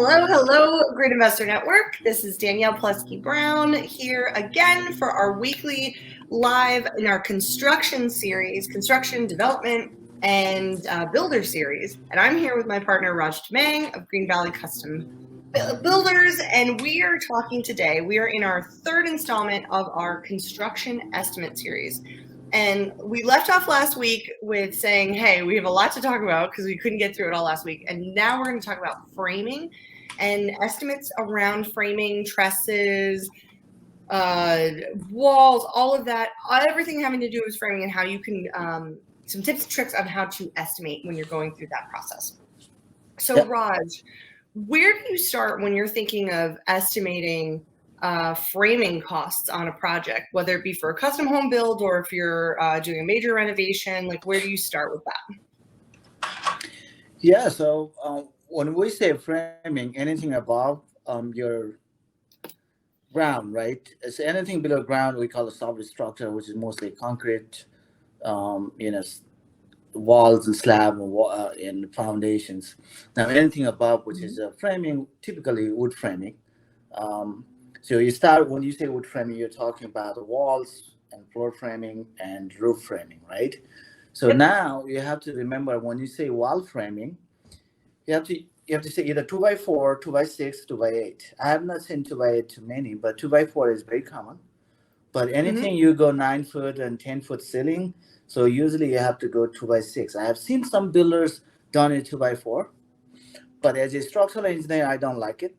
Hello, hello, Great Investor Network. This is Danielle Palloschi-Browne here again for our weekly live in our construction series, construction development and builder series. And I'm here with my partner, Raj Tamang of Green Valley Custom Builders. And we are talking today, we are in our third installment of our construction estimate series. And we left off last week with saying, hey, we have a lot to talk about because we couldn't get through it all last week. And now we're going to talk about framing and estimates around framing, trusses, walls, all of that, everything having to do with framing and how you can, some tips and tricks on how to estimate when you're going through that process. So yep. Raj, where do you start when you're thinking of estimating framing costs on a project, whether it be for a custom home build or if you're doing a major renovation? Like, where do you start with that? Yeah, so when we say framing, anything above your ground, right? So anything below ground, we call a solid structure, which is mostly concrete, walls and slab and foundations. Now, anything above, which is framing, typically wood framing. So you start, when you say wood framing, you're talking about the walls and floor framing and roof framing, right? So now you have to remember, when you say wall framing, you have to say either 2x4, 2x6, 2x8. I have not seen 2x8 too many, but 2x4 is very common. But anything you go 9 foot and 10 foot ceiling, so usually you have to go 2x6. I have seen some builders done it 2x4, but as a structural engineer, I don't like it.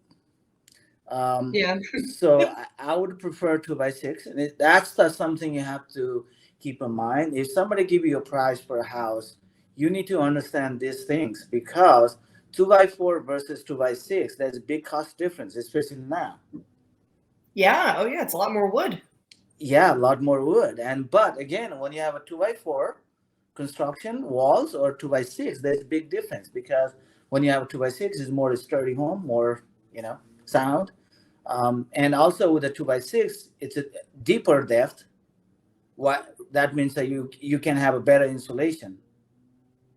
So I would prefer 2x6, and that's something you have to keep in mind. If somebody give you a price for a house, you need to understand these things, because 2x4 versus 2x6, there's a big cost difference, especially now. Yeah. Oh yeah, it's a lot more wood. Yeah, a lot more wood. But again, when you have a 2x4 construction walls or 2x6, there's a big difference, because when you have a 2x6, it's more sturdy home, more sound. And also with a 2x6, it's a deeper depth. What that means that you can have a better insulation.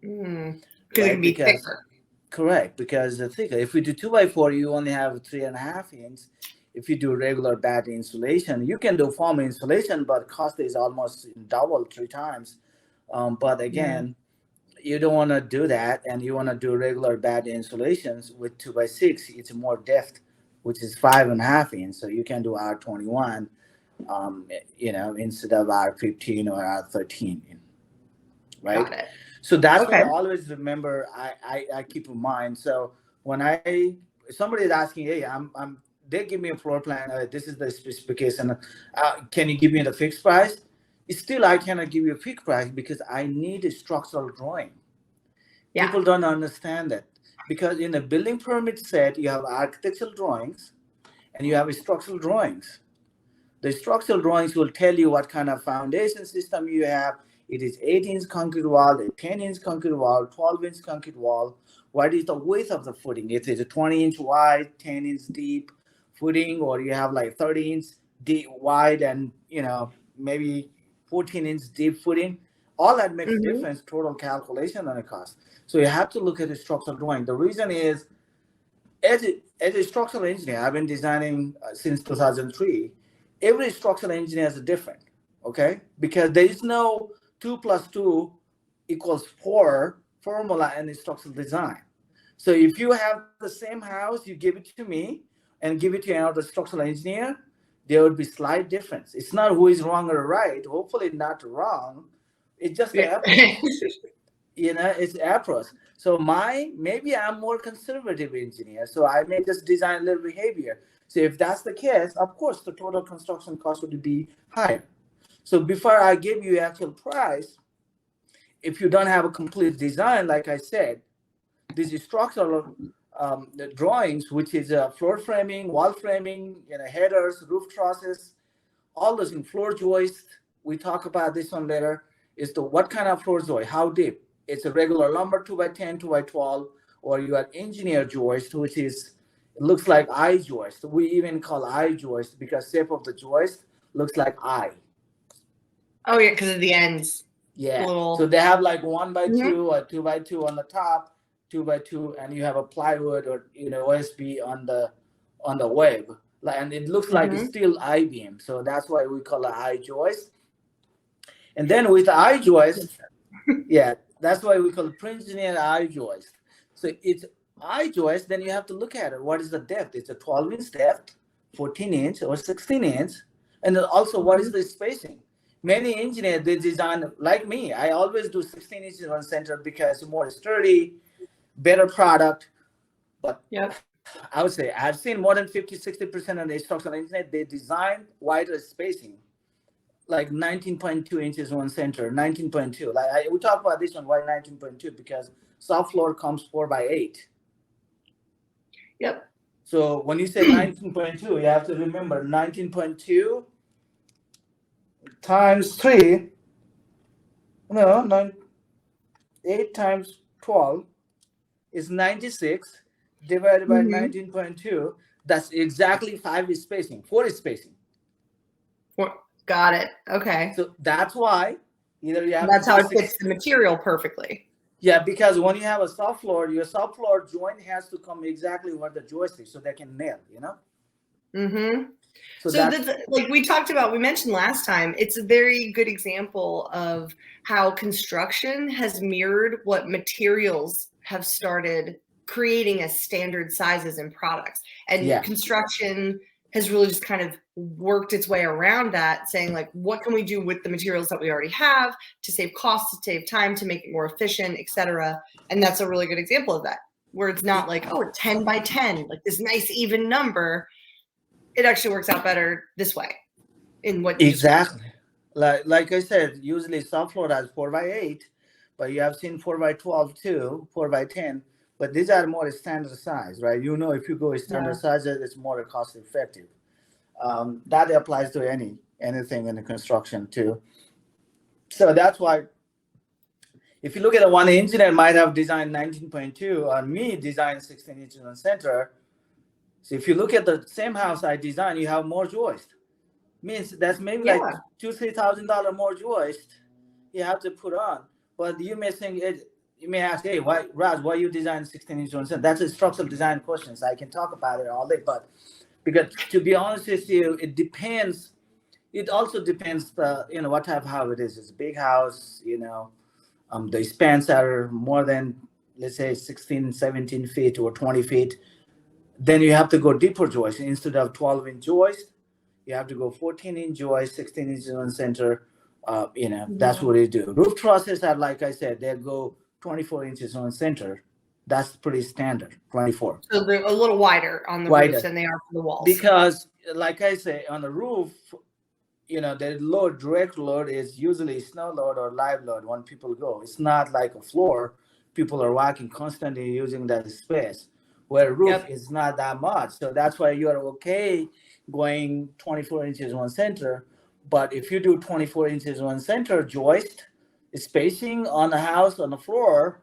Because it can be thicker. Correct, because the thicker. If we do 2x4, you only have 3.5 inch. If you do regular bad insulation, you can do foam insulation, but cost is almost double, 3 times. But again, you don't want to do that, and you want to do regular bad insulations with 2x6. It's more depth, which is 5.5 inch. So you can do R21, instead of R15 or R13, right? Got it. So that's what I always remember. I keep in mind. So when somebody is asking, hey, they give me a floor plan. This is the specification. Can you give me the fixed price? Still, I cannot give you a fixed price because I need a structural drawing. Yeah. People don't understand that, because in a building permit set, you have architectural drawings and you have structural drawings. The structural drawings will tell you what kind of foundation system you have. It is 8-inch concrete wall, a 10-inch concrete wall, 12-inch concrete wall. What is the width of the footing? If it's a 20-inch wide, 10-inch deep footing, or you have like 30-inch deep wide and maybe 14-inch deep footing, all that makes a difference, total calculation and a cost. So you have to look at the structural drawing. The reason is, as a structural engineer, I've been designing since 2003. Every structural engineer is different, okay? Because there is no 2 + 2 = 4 formula in structural design. So if you have the same house, you give it to me and give it to another structural engineer, there would be slight difference. It's not who is wrong or right. Hopefully not wrong. It's just the approach. It's approach. So maybe I'm more conservative engineer, so I may just design a little bit heavier. So if that's the case, of course, the total construction cost would be higher. So before I give you actual price, if you don't have a complete design, like I said, these structural the drawings, which is floor framing, wall framing, headers, roof trusses, all those in floor joist. We talk about this one later. Is what kind of floor joist? How deep? It's a regular lumber 2x10, 2x12, or you have engineer joist, which is it looks like eye joist. We even call eye joist because shape of the joist looks like eye. Oh yeah, because of the ends. Yeah. So they have like 1x2 or 2x2 on the top, 2x2, and you have a plywood or OSB on the web, and it looks like a steel I-beam. So that's why we call it I-joist. And then with the I-joist, yeah, that's why we call it pre-engineered I-joist. So it's I-joist, then you have to look at it. What is the depth? It's a 12-inch depth, 14-inch, or 16-inch. And then also, what is the spacing? Many engineers, they design, like me, I always do 16 inches on center because it's more sturdy, better product. But I would say I've seen more than 50-60% of the structural engineers, they design wider spacing, like 19.2 inches on center, 19.2. Like we talk about this one, why 19.2? Because soft floor comes 4x8. Yep. So when you say 19.2, you have to remember 19.2 times 3, 8 times 12 is 96 divided by 19.2. That's exactly 5 is spacing, 4 is spacing. Got it. Okay. So that's why either you have. That's how it fits the material perfectly. Yeah, because when you have a soft floor, your soft floor joint has to come exactly where the joist is, so they can nail. So that's, like we talked about, we mentioned last time, it's a very good example of how construction has mirrored what materials have started creating as standard sizes and products. And construction has really just kind of worked its way around that, saying like, what can we do with the materials that we already have to save costs, to save time, to make it more efficient, etc. And that's a really good example of that, where it's not like, oh, 10 by 10, like this nice even number. It actually works out better this way in what exactly. Like I said, usually soft floor has 4x8, but you have seen 4x12 too, 4x10. But these are more standard size, right? If you go standard size, it's more cost effective. That applies to anything in the construction too. So that's why, if you look at one engineer might have designed 19.2, or me designed 16 inches on center. So if you look at the same house I designed, you have more joist. Means that's maybe like $2,000-3,000 more joist you have to put on. But you may think you may ask, hey, why you design 16 inches on center? That's a structural design question. So I can talk about it all day, but because to be honest with you, it depends. It also depends, what type of house it is. It's a big house, the spans are more than, let's say, 16, 17 feet or 20 feet. Then you have to go deeper joist. Instead of 12-inch joist, you have to go 14-inch joist, 16 inches on center. That's what they do. Roof trusses are, like I said, they go 24 inches on center. That's pretty standard, 24. So they're a little wider on the roofs than they are for the walls. Because, like I say, on the roof, the direct load is usually snow load or live load when people go. It's not like a floor. People are walking constantly using that space. Where roof is not that much. So that's why you're okay going 24 inches on center. But if you do 24 inches on center joist, spacing on the house, on the floor,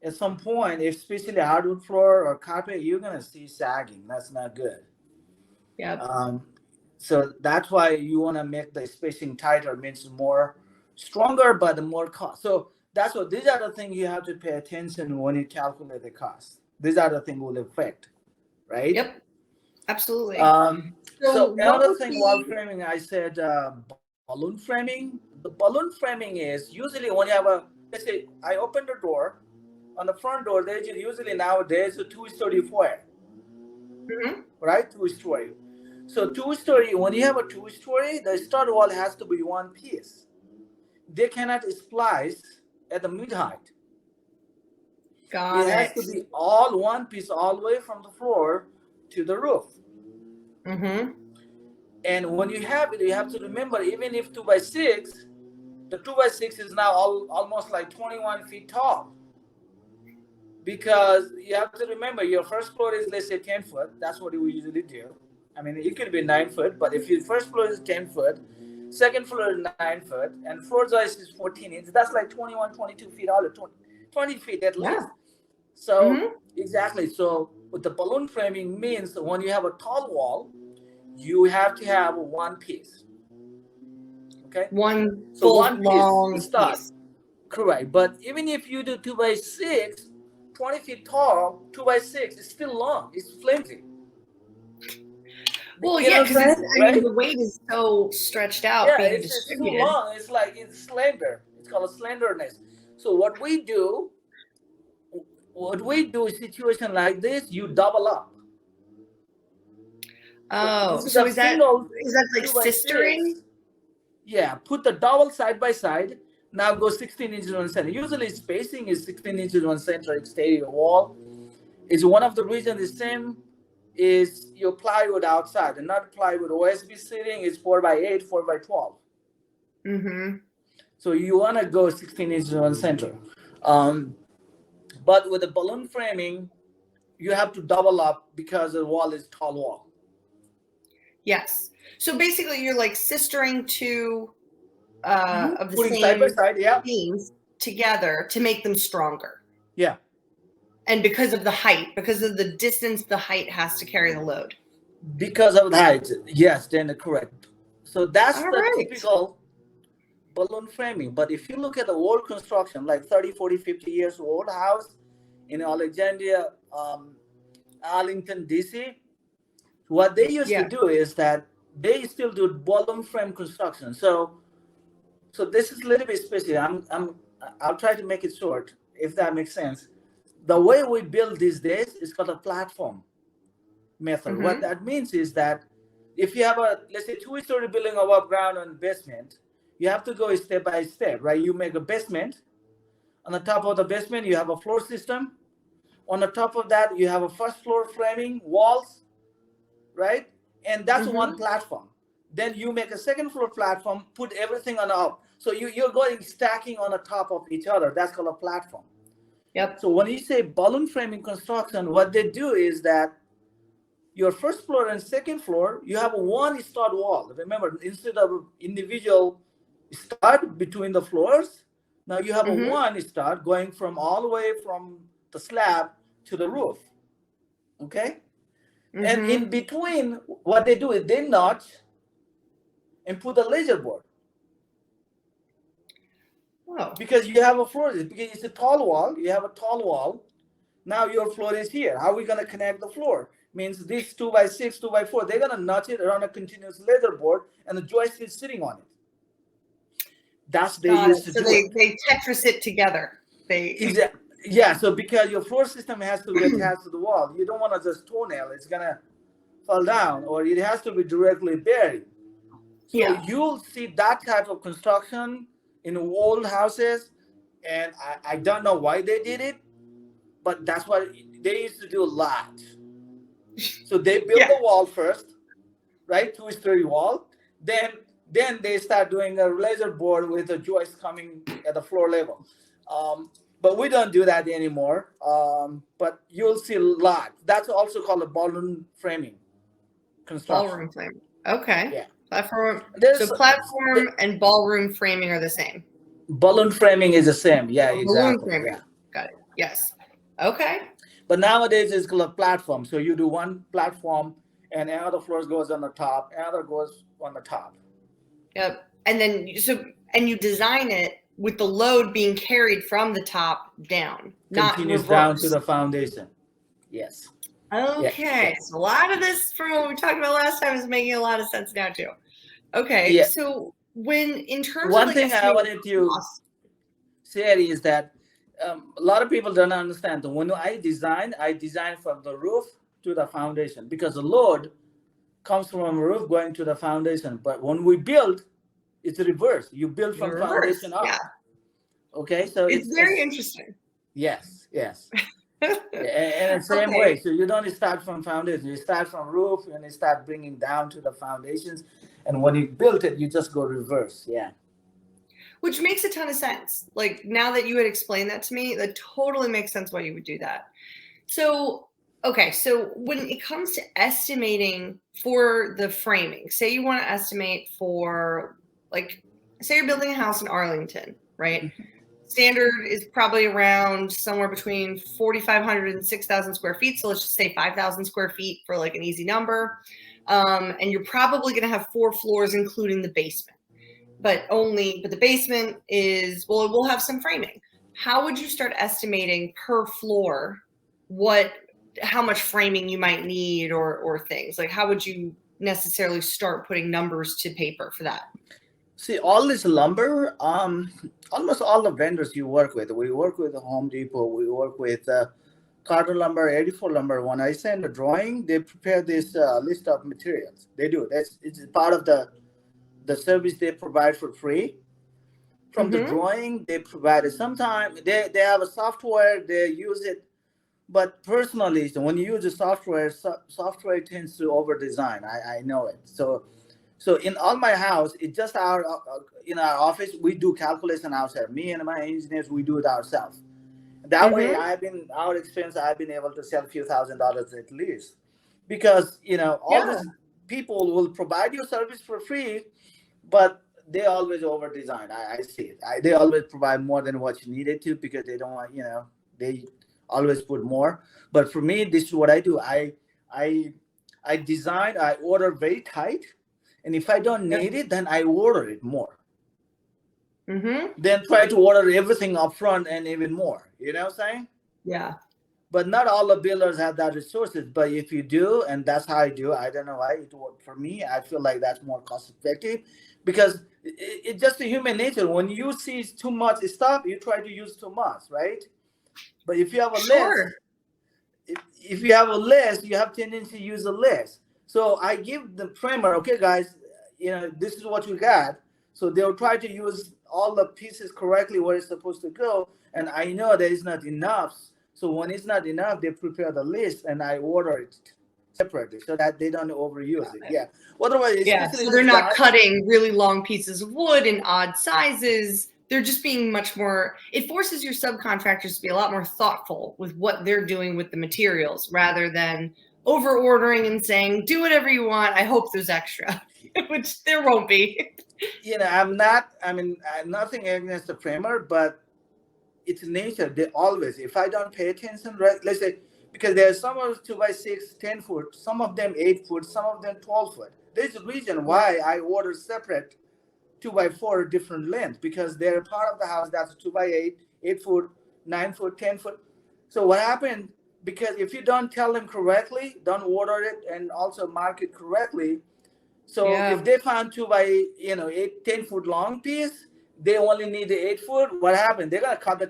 at some point, especially hardwood floor or carpet, you're going to see sagging. That's not good. So that's why you want to make the spacing tighter, means more stronger, but more cost. So these are the things you have to pay attention when you calculate the cost. These are the things will affect, right? Yep, absolutely. So another thing, wall framing, I said balloon framing. The balloon framing is usually when you have let's say I open the door, on the front door, there's usually nowadays a 2-story foyer, right? 2-story. So 2-story, when you have a 2-story, the stud wall has to be one piece. They cannot splice at the mid-height. Got it. It has to be all one piece, all the way from the floor to the roof. And when you have it, you have to remember, even if 2x6, the 2x6 is now almost like 21 feet tall. Because you have to remember, your first floor is, let's say, 10 foot. That's what we usually do. I mean, it could be 9 foot, but if your first floor is 10 foot, second floor is 9 foot, and floor joist is 14 inches, that's like 21, 22 feet all, 20 feet at least. So exactly. So with the balloon framing means that when you have a tall wall, you have to have one piece. Okay. One piece long piece. Correct. But even if you do 2x6, 20 feet tall, 2x6, it's still long. It's flimsy. Well, You know yeah, what I'm because saying? I Right? mean the weight is so stretched out Yeah, being it's too distributed. long. It's like it's slender. It's called a slenderness. So what we do in situation like this, you double up. So Oh, instead so of single is that like 2x6, sistering? yeah, put the double side by side. Now go 16 inches on center. Usually spacing is 16 inches on center exterior wall. Is one of the reasons the same is your plywood outside and not plywood. OSB seating is 4x8, 4x12. Mm-hmm. So you want to go 16 inches on center. Um, but with the balloon framing, you have to double up because the wall is tall wall. Yes. So basically, you're like sistering two of the Putting side by same side, yeah. beams together to make them stronger. Yeah. And because of the height, because of the distance, the height has to carry the load. Because of the height, yes, then correct. So that's All the right. typical balloon framing. But if you look at the old construction, like 30, 40, 50 years old house in Alexandria, Arlington, DC, what they used to do is that they still do balloon frame construction. So this is a little bit special. I'll try to make it short, if that makes sense. The way we build these days is called a platform method. Mm-hmm. What that means is that if you have let's say 2-story building above ground and basement, you have to go step by step, right? You make a basement. On the top of the basement, you have a floor system. On the top of that, you have a first floor framing, walls, right? And that's one platform. Then you make a second floor platform, put everything on up. So you're going stacking on the top of each other. That's called a platform. Yep. So when you say balloon framing construction, what they do is that your first floor and second floor, you have a one stud wall. Remember, instead of individual stud between the floors, now you have a one stud going from all the way from the slab to the roof. Okay? And in between, what they do is they notch and put a laser board. Wow. Because you have a floor, because it's a tall wall, you have a tall wall. Now your floor is here. How are we going to connect the floor? Means this 2x6, 2x4, they're going to notch it around a continuous laser board and the joist is sitting on it. That's they used to do. So they Tetris it together. Yeah, so because your floor system has to be attached to the wall, you don't want to just toenail, it's going to fall down, or it has to be directly buried. So you'll see that type of construction in old houses, and I don't know why they did it, but that's what they used to do a lot. So they build the wall first, right? 2-story wall. Then they start doing a laser board with a joist coming at the floor level. But we don't do that anymore. But you'll see a lot. That's also called a balloon framing construction. Ballroom framing. Okay. Yeah. Platform. So platform and ballroom framing are the same. Balloon framing is the same. Yeah, exactly. Balloon framing. Yeah. Got it. Yes. Okay. But nowadays it's called a platform. So you do one platform and another floor goes on the top, another goes on the top. Yep. And then you design it with the load being carried from the top down, not continues reverse. Down to the foundation. Yes. Okay. Yeah. So a lot of this from what we talked about last time is making a lot of sense now too. Okay. Yeah. So in terms one of thing I wanted to say is that a lot of people don't understand that when I design from the roof to the foundation because the load comes from the roof going to the foundation. But when we build, it's reverse. You build from foundation up. Yeah. Okay, so it's very interesting. Yes. And the same way. So you don't start from foundation. You start from roof and you start bringing down to the foundations. And when you build it, you just go reverse. Yeah. Which makes a ton of sense. Like now that you had explained that to me, that totally makes sense why you would do that. So, okay. So when it comes to estimating for the framing, say you want to estimate for say you're building a house in Arlington, right? Standard is probably around somewhere between 4,500 and 6,000 square feet. So let's just say 5,000 square feet for an easy number. And you're probably going to have 4 floors, including the basement. But the basement is, it will have some framing. how would you start estimating per floor how much framing you might need or things? Like, how would you necessarily start putting numbers to paper for that? See, all this lumber, almost all the vendors you work with, we work with Home Depot, we work with Carter Lumber, 84 Lumber. When I send a drawing, they prepare this list of materials. They do. It's part of the service they provide for free. From the drawing, they provide it. Sometimes they have a software, they use it. But personally, so when you use the software tends to over design. I know it. So in all my house, it's just in our office, we do calculation ourselves. Me and my engineers, we do it ourselves. That way, our experience, I've been able to sell a few $1,000s at least, because all these people will provide you service for free, but they always over design. I see it. They always provide more than what you needed to, because they don't want they always put more. But for me, this is what I do. I design. I order very tight. And if I don't need it, then I order it more. Then try to order everything up front and even more. You know what I'm saying? Yeah. But not all the builders have that resources. But if you do, and that's how I do, I don't know why it worked for me. I feel like that's more cost effective, because it's just a human nature. When you see too much stuff, you try to use too much, right? But if you have a list, if you have a list, you have tendency to use a list. So I give the framer, okay, guys, this is what you got. So they'll try to use all the pieces correctly where it's supposed to go. And I know that it's not enough. So when it's not enough, they prepare the list and I order it separately so that they don't overuse it. Yeah. Otherwise, so they're not cutting really long pieces of wood in odd sizes. They're just being much more, it forces your subcontractors to be a lot more thoughtful with what they're doing with the materials, rather than over ordering and saying, do whatever you want. I hope there's extra, which there won't be. I'm nothing against the framer, but it's nature. They always, if I don't pay attention, right? Let's say, because there's some of 2x6, 10 foot, some of them 8 foot, some of them 12 foot. There's a reason why I order separate 2x4 different lengths, because they're part of the house that's 2x8, 8 foot, 9 foot, 10 foot. So what happened? Because if you don't tell them correctly, don't order it and also mark it correctly. So if they found 10 foot long piece, they only need the 8 foot. What happened? They're gonna cut the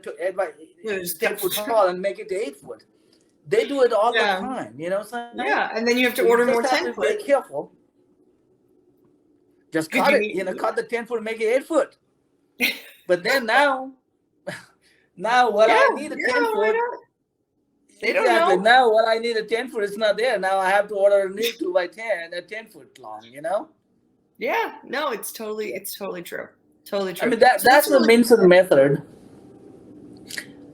10 foot tall and make it 8 foot. They do it all the time, Yeah, and then you have to order more 10 foot. Be careful. Just cut it, cut the 10 foot, make it 8 foot. But then now what I need a 10 foot. They don't know. Now what I need a 10 foot is not there. Now I have to order a new 2x10, a 10 foot long, Yeah, no, it's totally true. Totally true. I mean, that's the Minson method.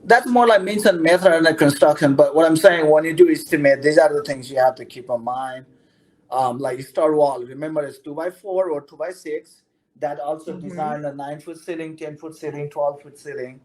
That's more like Minson method in the construction. But what I'm saying, when you do estimate, these are the things you have to keep in mind. Like star wall, remember it's 2x4 or 2x6. That also designed a 9 foot ceiling, 10 foot ceiling, 12 foot ceiling.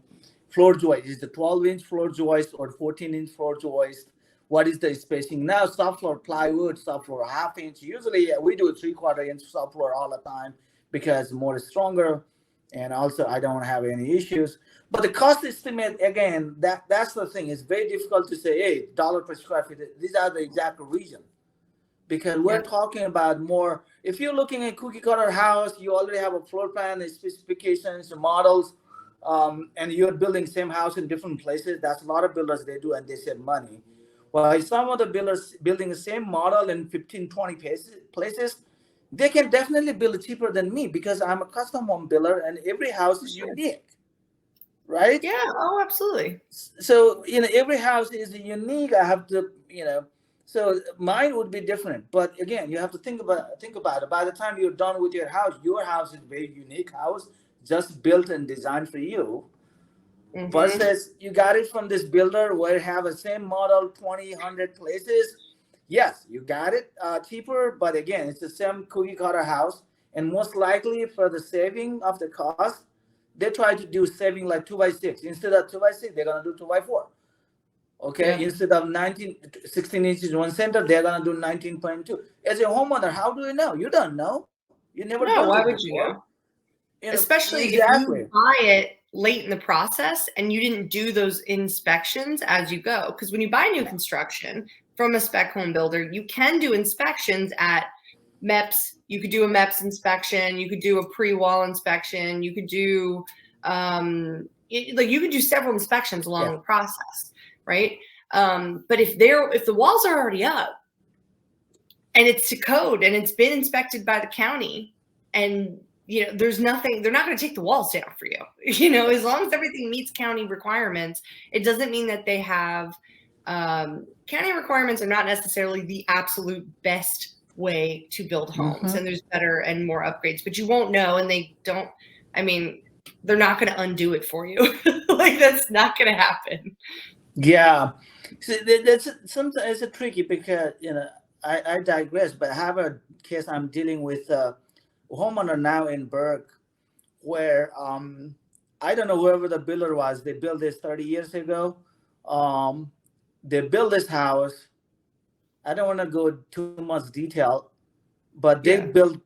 Floor joist is the 12-inch floor joist or 14-inch floor joist. What is the spacing? Now, subfloor plywood, subfloor half-inch. Usually, we do a 3/4-inch subfloor all the time because more is stronger, and also I don't have any issues. But the cost estimate, again, that's the thing. It's very difficult to say, hey, dollar per square feet. These are the exact reason. Because we're talking about more. If you're looking at cookie cutter house, you already have a floor plan, the specifications, the models, and you're building same house in different places. That's a lot of builders they do, and they save money. While some of the builders building the same model in 15, 20 places, they can definitely build cheaper than me because I'm a custom home builder, and every house is unique, right? Yeah. Oh, absolutely. So every house is unique. I have to, So mine would be different, but again, you have to think about it. By the time you're done with your house is a very unique house, just built and designed for you. Versus you got it from this builder where you have the same model 20, 100 places. Yes, you got it cheaper, but again, it's the same cookie cutter house, and most likely for the saving of the cost, they try to do saving like 2x6 instead of 2x6. They're gonna do 2x4. Okay, instead of 16 inches one center, they're gonna do 19.2. As a homeowner, how do you know? You don't know. You never know. Why would you know? Especially if you buy it late in the process and you didn't do those inspections as you go. Because when you buy new construction from a spec home builder, you can do inspections at MEPS. You could do a MEPS inspection. You could do a pre-wall inspection. You could do you could do several inspections along the process, right? But if the walls are already up and it's to code and it's been inspected by the county, and there's nothing, they're not going to take the walls down for you. As long as everything meets county requirements, it doesn't mean that they have county requirements are not necessarily the absolute best way to build homes, and there's better and more upgrades, but you won't know, and they're not going to undo it for you. Like, that's not going to happen. Yeah, so that's sometimes it's tricky because I digress, but I have a case I'm dealing with a homeowner now in Berg, where I don't know whoever the builder was. They built this 30 years ago. They built this house. I don't want to go too much detail, but they built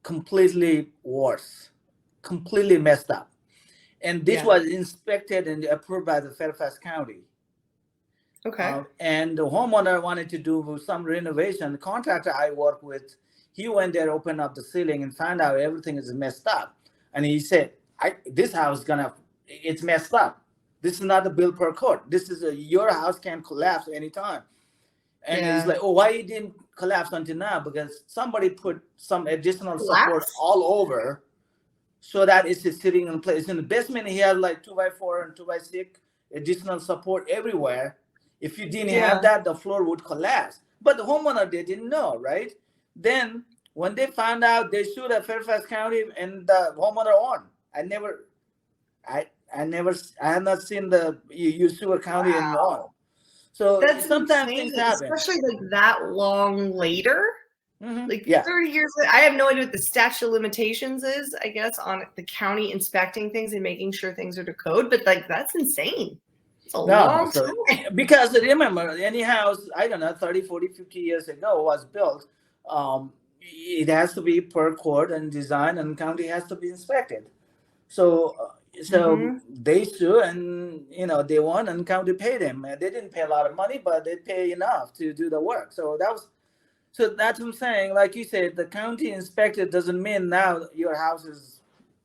completely worse, completely messed up. And this was inspected and approved by the Fairfax County. Okay. And the homeowner wanted to do some renovation. The contractor I work with, he went there, opened up the ceiling, and found out everything is messed up. And he said, this house it's messed up. This is not the build per code. This is your house can collapse anytime. And he's like, oh, why it didn't collapse until now? Because somebody put some additional support all over so that it's just sitting in place. In the basement, he had like 2x4 and 2x6 additional support everywhere. If you didn't have that, the floor would collapse. But the homeowner, they didn't know, right? Then when they found out, they sued at Fairfax County, and the homeowner won. I have not seen you sue a county and won. So that's sometimes things happen, especially like that long later. Like 30 years. I have no idea what the statute of limitations is, I guess, on the county inspecting things and making sure things are to code. But like, that's insane. It's a long time. Because remember, any house, I don't know, 30, 40, 50 years ago was built. It has to be per code and design, and county has to be inspected. So they sue, and they won, and county paid them. They didn't pay a lot of money, but they pay enough to do the work. So that's what I'm saying. Like you said, the county inspected doesn't mean now your house is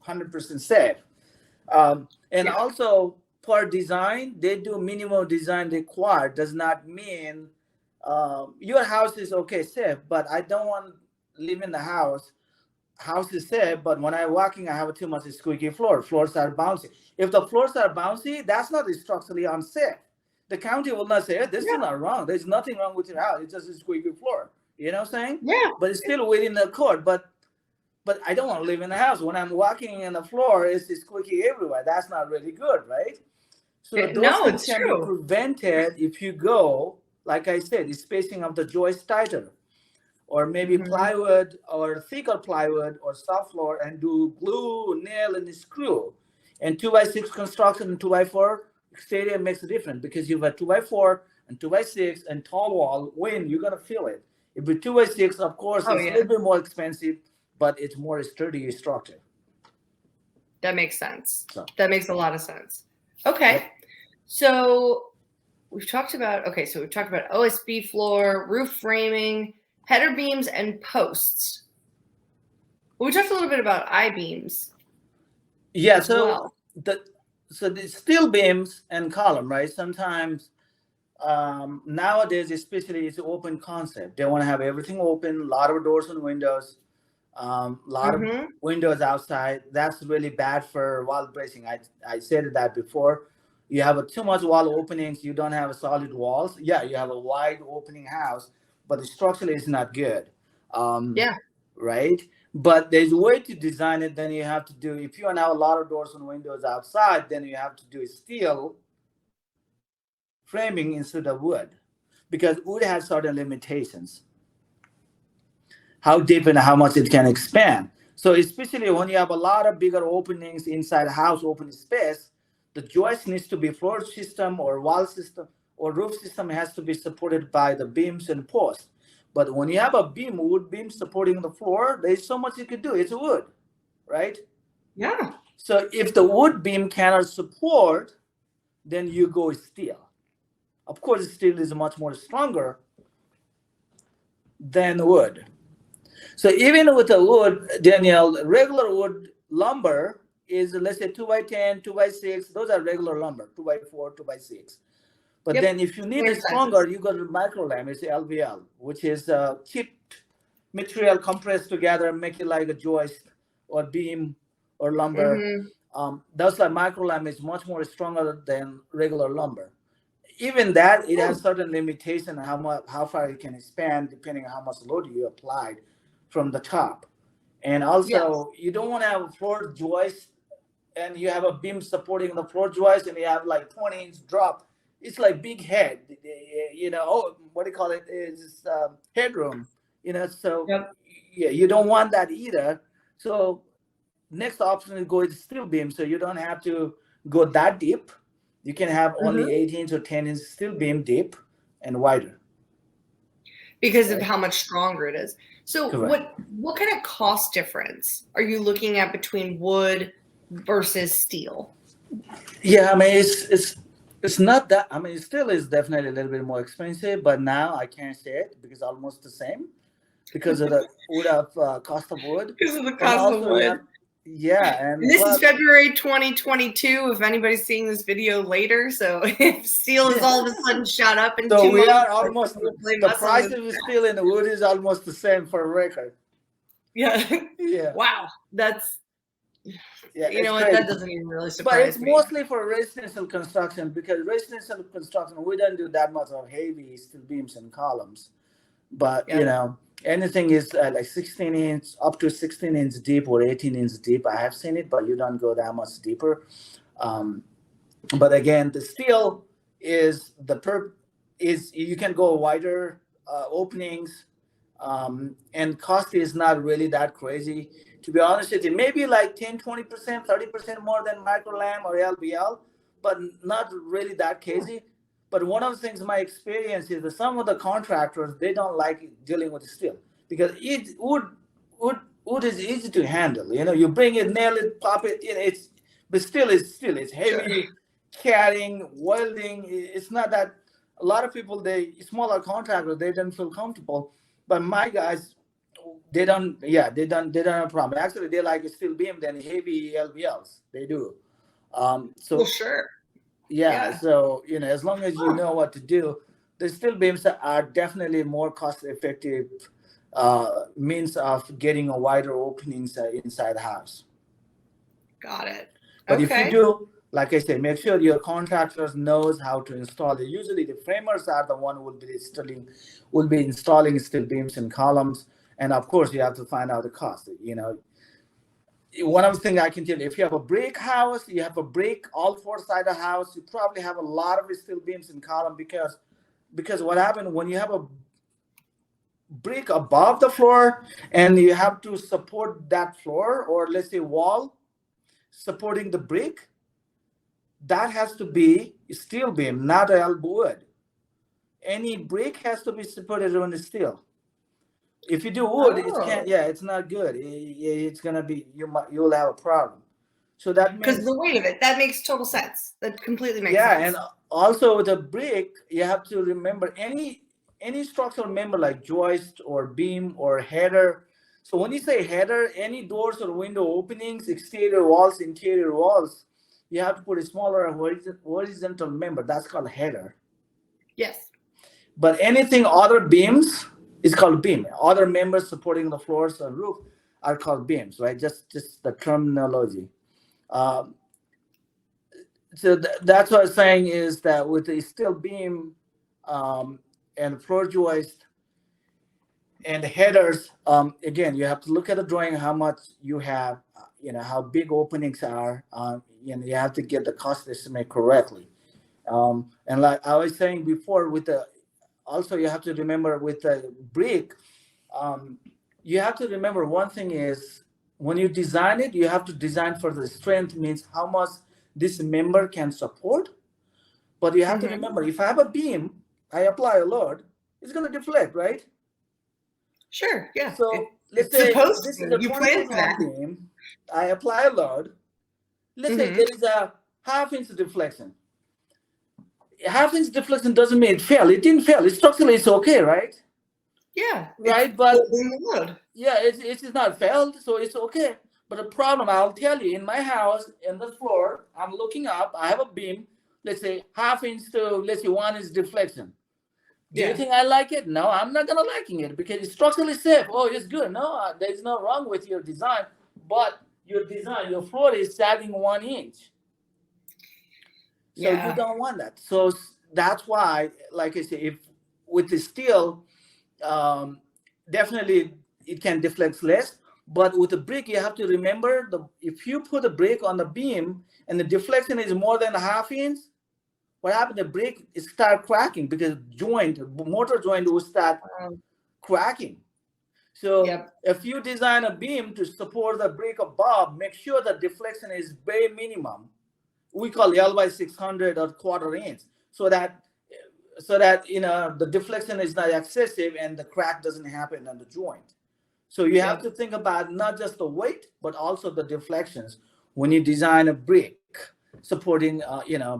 100% safe. And also, per design, they do minimum design required. Does not mean your house is safe, but I don't want to live in the house. House is safe, but when I'm walking, I have too much squeaky floor. Floors are bouncy. If the floors are bouncy, that's not structurally unsafe. The county will not say, this is not wrong. There's nothing wrong with your house. It's just a squeaky floor. You know what I'm saying? Yeah. But it's still within the code. But I don't want to live in the house. When I'm walking in the floor, it's squeaky everywhere. That's not really good, right? So those things can be prevented if you go, like I said, the spacing of the joist tighter, or maybe plywood or thicker plywood or soft floor, and do glue, nail, and screw. And 2x6 construction and 2x4 exterior makes a difference, because you've got 2x4 and 2x6 and tall wall. Wind, you're gonna feel it. If it's 2x6, of course, it's a little bit more expensive, but it's more sturdy structure. That makes sense. That makes a lot of sense. Okay. So we've talked about OSB floor, roof framing, header beams, and posts. Well, we talked a little bit about I-beams. Yeah, so the steel beams and column, right? Sometimes nowadays, especially, it's an open concept. They want to have everything open, a lot of doors and windows, lot of windows outside. That's really bad for wall bracing. I said that before. You have too much wall openings. You don't have solid walls. Yeah, you have a wide opening house, but the structure is not good. Right? But there's a way to design it. Then you have to do, if you want to have a lot of doors and windows outside, then you have to do steel framing instead of wood, because wood has certain limitations. How deep and how much it can expand. So especially when you have a lot of bigger openings inside a house, open space, the joist needs to be floor system or wall system or roof system has to be supported by the beams and posts. But when you have a wood beam supporting the floor, there's so much you could do. It's wood, right? Yeah. So if the wood beam cannot support, then you go steel. Of course, steel is much more stronger than wood. So even with the wood, Danielle, regular wood lumber is, let's say, 2x10, 2x6. Those are regular lumber, 2x4, 2x6. But then if you need it stronger, you go to microlam, it's LVL, which is cheap material compressed together, make it like a joist or beam or lumber. That's like microlam is much more stronger than regular lumber. Even that, it has certain limitation on how far it can expand depending on how much load you applied from the top. And also, you don't want to have a floor joist and you have a beam supporting the floor joist and you have like 20-inch drop. It's like big head, what do you call it? Is headroom, so yeah, you don't want that either. So next option is go with steel beam. So you don't have to go that deep. You can have only 8-inch or 10-inch steel beam deep and wider. Because of how much stronger it is. So Correct. what kind of cost difference are you looking at between wood versus steel? Yeah, I mean, it's not that. I mean, it still is definitely a little bit more expensive, but now I can't say it because almost the same because of the cost of wood. Because of the cost of wood. And this is February 2022. If anybody's seeing this video later, so if steel is all of a sudden shot up in 2 months, we are almost the price of steel and the wood is almost the same for a record. Yeah. Wow, that's. You know what? That doesn't even really surprise me. But it's mostly for residential construction because residential construction, we don't do that much of heavy steel beams and columns. But, anything is like 16-inch, up to 16-inch deep or 18-inch deep. I have seen it, but you don't go that much deeper. But again, the steel is you can go wider openings, and cost is not really that crazy. To be honest with you, maybe like 10, 20%, 30% more than microlam or LVL, but not really that crazy. But one of the things my experience is that some of the contractors, they don't like dealing with steel because wood is easy to handle. You bring it, nail it, pop it. But still, it's heavy, carrying, welding. It's not that. A lot of people, smaller contractors, they don't feel comfortable. But my guys, they don't have a problem. Actually, they like steel beam than heavy LVLs. They do. Well, sure. Yeah, so as long as you know what to do, the steel beams are definitely more cost-effective means of getting a wider openings inside the house. Got it. But if you do, like I said, make sure your contractors knows how to install it. Usually, the framers are the one who will be installing steel beams and columns, and of course, you have to find out the cost. One of the things I can tell you, if you have a brick house, you have a brick all four sides of the house, you probably have a lot of steel beams and column because what happened when you have a brick above the floor and you have to support that floor or let's say wall supporting the brick, that has to be steel beam, not elbow wood. Any brick has to be supported on the steel. If you do wood, it's not good. It's gonna be you'll have a problem. So that means because the weight of it, that makes total sense. That completely makes sense. Yeah, and also with a brick, you have to remember any structural member like joist or beam or header. So when you say header, any doors or window openings, exterior walls, interior walls, you have to put a smaller horizontal member. That's called header. Yes. But anything other beams is called beam. Other members supporting the floors or roof are called beams, right? Just the terminology. So that's what I'm saying is that with the steel beam and floor joist and headers, again, you have to look at the drawing, how much you have, how big openings are, you have to get the cost estimate correctly. And like I was saying before, also you have to remember with the brick, you have to remember one thing is when you design it, you have to design for the strength, means how much this member can support. But you have to remember, if I have a beam, I apply a load, it's going to deflect, right? Sure, yeah. So let's say this is a 20-pound beam. I apply a load. let's say Mm-hmm. there is a half-inch deflection. Half-inch deflection doesn't mean it failed. It didn't fail. Structurally, it's okay, right? Yeah. It's Right, but holding the load. yeah, it's not failed, so it's okay. But the problem, I'll tell you, in my house, in the floor, I'm looking up, I have a beam, let's say half-inch to, let's say 1 inch deflection. Do you Yeah. think I like it? No, I'm not gonna liking it because it's structurally safe. Oh, it's good. No, there's no wrong with your design, but your design, your floor is sagging 1 inch. So you Yeah. don't want that. So that's why, like I say, if with the steel, um, definitely it can deflect less. But with the brick, you have to remember if you put a brick on the beam and the deflection is more than a half-inch, what happened? The brick is start cracking because motor joint will start Um, cracking. So yep. if you design a beam to support the brick above, make sure the deflection is very minimum. We call L by 600 or quarter inch, so that the deflection is not excessive and the crack doesn't happen on the joint. So you have to think about not just the weight but also the deflections when you design a brick supporting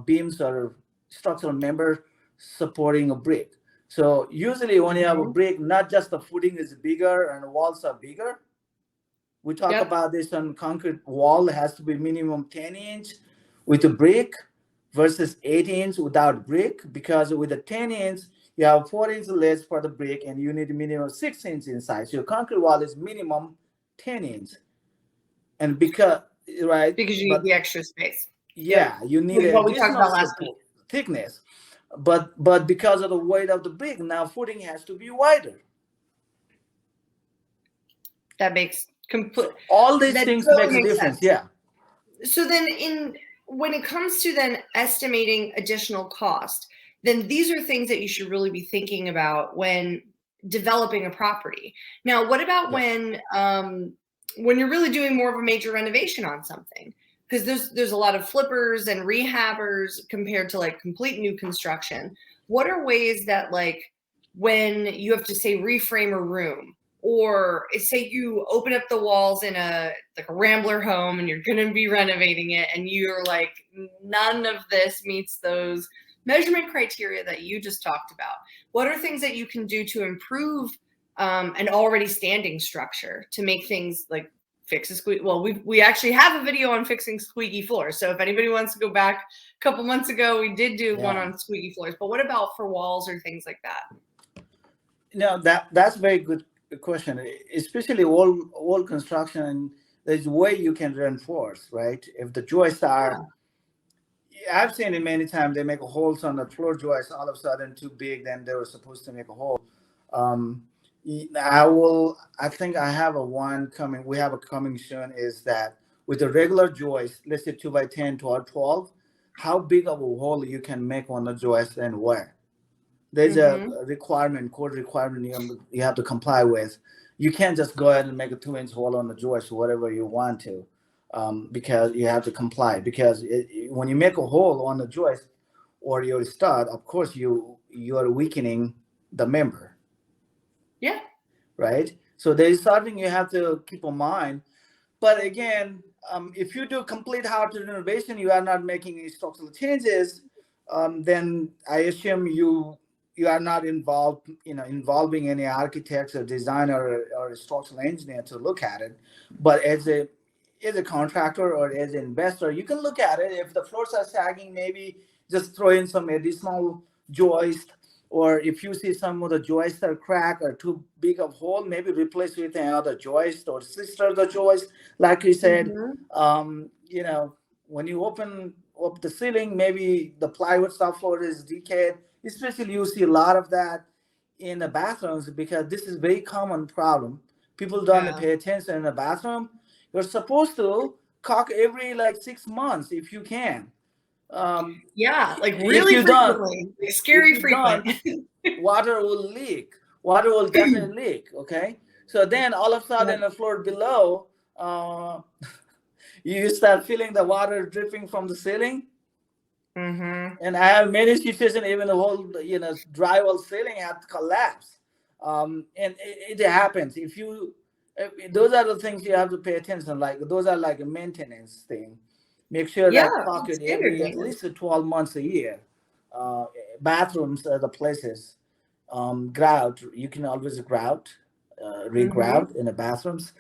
beams or structural member supporting a brick. So usually when you have a brick, not just the footing is bigger and the walls are bigger. We talk about this on concrete wall, it has to be minimum 10 inch with a brick versus 8 inch without brick, because with a 10 inch, you have 4 inch less for the brick and you need a minimum 6 inch inside. So your concrete wall is minimum 10 inch. And because you need the extra space. Yeah, you need what we talked additional about last week. thickness. But because of the weight of the brick, now footing has to be wider. That makes complete. So all these things totally make a difference. Sense. Yeah. So then when it comes to then estimating additional cost, then these are things that you should really be thinking about when developing a property. Now, what about when you're really doing more of a major renovation on something? Because there's a lot of flippers and rehabbers compared to like complete new construction. What are ways that, like, when you have to say reframe a room, or say you open up the walls in a Rambler home and you're going to be renovating it and you're like, none of this meets those measurement criteria that you just talked about. What are things that you can do to improve an already standing structure to make things like fix a squeak? Well, we actually have a video on fixing squeaky floors. So if anybody wants to go back a couple months ago, we did do one on squeaky floors. But what about for walls or things like that? No, that's very good question. Especially wall construction, there's a way you can reinforce, right? If the joists are, I've seen it many times, they make holes on the floor joists all of a sudden too big than they were supposed to make a hole. I think I have one coming. We have a coming soon. Is that with a regular joist, let's say 2x10 to 12, how big of a hole you can make on the joist and where? There's a requirement, code requirement you have to comply with. You can't just go ahead and make a 2-inch hole on the joist or whatever you want to, because you have to comply. Because when you make a hole on the joist or your stud, of course you are weakening the member. Yeah. Right. So there is something you have to keep in mind. But again, if you do complete house renovation, you are not making any structural changes. Then I assume you are not involving any architects or designer or a structural engineer to look at it. But as a contractor or as an investor, you can look at it. If the floors are sagging, maybe just throw in some additional joist. Or if you see some of the joists are cracked or too big of hole, maybe replace with another joist or sister the joist. Like you said, when you open up the ceiling, maybe the plywood subfloor is decayed. Especially you see a lot of that in the bathrooms because this is very common problem. People don't pay attention in the bathroom. You're supposed to caulk every 6 months if you can. Really frequently, scary frequent. Water will leak. Water will definitely leak. Okay, so then all of a sudden the floor below, you start feeling the water dripping from the ceiling. And I have many situations, even the whole drywall ceiling had to collapse. And it happens. Those are the things you have to pay attention. Those are like a maintenance thing. Make sure Yeah, that pocket standard every at maintenance. least 12 months a year. Bathrooms are the places. Grout, you can always grout, Mm-hmm. regrout in the bathrooms.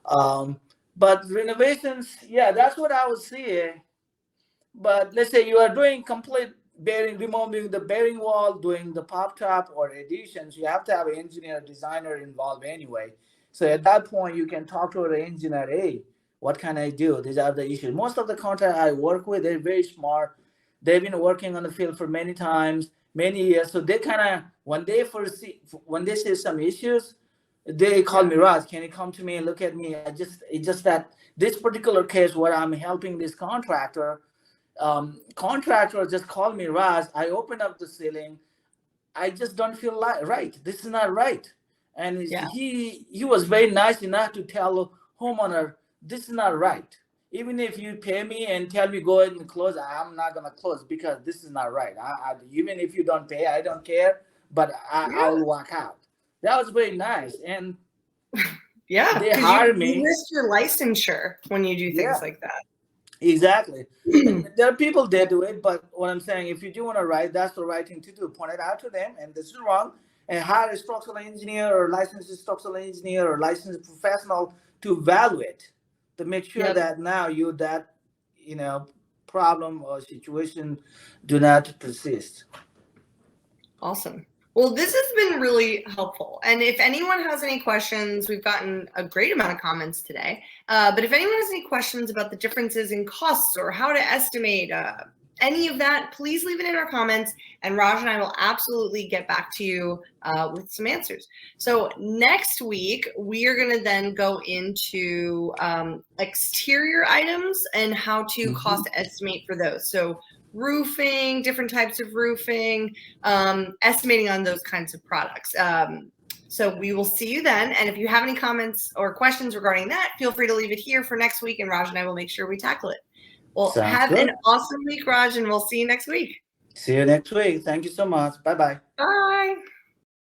Um, but renovations, yeah, that's what I would see. But let's say you are doing complete bearing, removing the bearing wall, doing the pop top or additions, you have to have an engineer, designer involved anyway. So at that point, you can talk to the engineer. Hey, what can I do? These are the issues. Most of the contractors I work with, they're very smart. They've been working on the field for many times, many years. So they kind of when they see some issues, they call Yeah. me, Raj, can you come to me and look at me? It's just that this particular case where I'm helping this contractor, contractor just called me, Raj, I opened up the ceiling. I just don't feel right. This is not right. And Yeah. he was very nice enough to tell homeowner, this is not right. Even if you pay me and tell me go ahead and close, I'm not gonna close because this is not right. Even if you don't pay, I don't care, but Yeah. I'll walk out. That was very nice, and Yeah. they Because you hired me. risk your licensure when you do things Yeah. like that. Exactly. And there are people that do it, but what I'm saying, if you do want to write, that's the right thing to do. Point it out to them, and this is wrong, and hire a structural engineer or licensed structural engineer or licensed professional to evaluate, to make sure Yep. that now that you know problem or situation do not persist. Awesome. Well, this has been really helpful. And if anyone has any questions, we've gotten a great amount of comments today. But if anyone has any questions about the differences in costs or how to estimate any of that, please leave it in our comments. And Raj and I will absolutely get back to you with some answers. So next week, we are going to then go into exterior items and how to cost estimate for those. So roofing, different types of roofing, estimating on those kinds of products. So we will see you then. And if you have any comments or questions regarding that, feel free to leave it here for next week, and Raj and I will make sure we tackle it. Well, Sounds have an good. awesome week, Raj, and we'll see you next week. See you next week. Thank you so much. Bye bye. Bye.